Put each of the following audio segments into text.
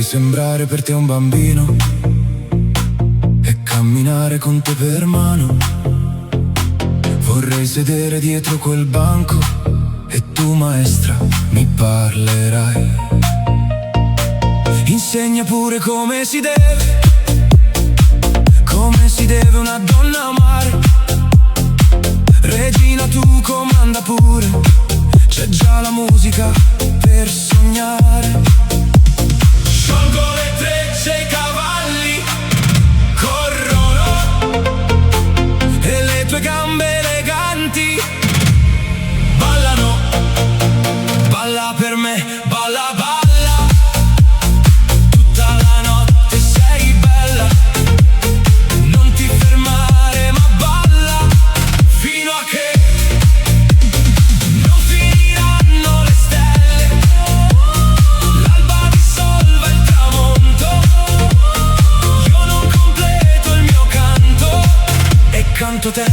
sembrare per te un bambino e camminare con te per mano. Vorrei sedere dietro quel banco e tu, maestra, mi parlerai. Insegna pure come si deve una donna amare. Regina, tu comanda pure, c'è già la musica per sognare. Sciolgo le trecce, i cavalli corrono e le tue gambe eleganti ballano. Balla per me, balla, balla, tutta la notte sei bella. Non ti fermare ma balla fino a che non finiranno le stelle. L'alba dissolva il tramonto. Io non completo il mio canto e canto te.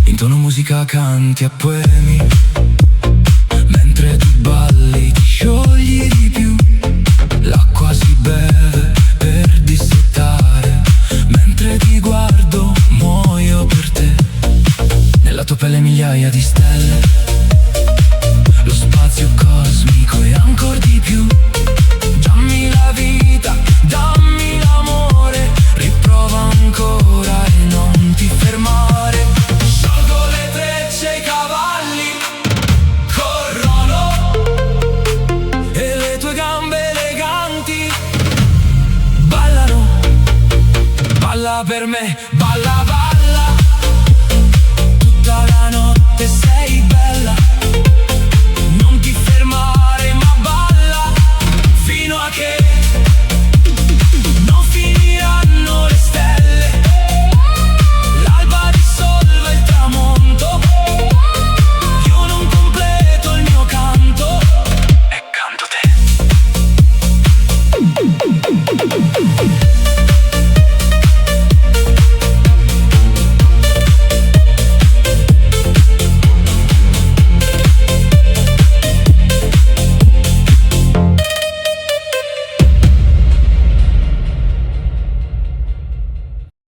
In tono musica canti a poemi, mentre tu balli ti sciogli di più. L'acqua si beve per dissettare, mentre ti guardo muoio per te. Nella tua pelle migliaia di stelle, lo spazio cosmico e ancor di più. Dammi la vita, dammi l'amore, riprova ancora e non ti fermare. Sciolgo le trecce, i cavalli corrono e le tue gambe eleganti ballano. Balla per me, balla, balla, tutta la notte sei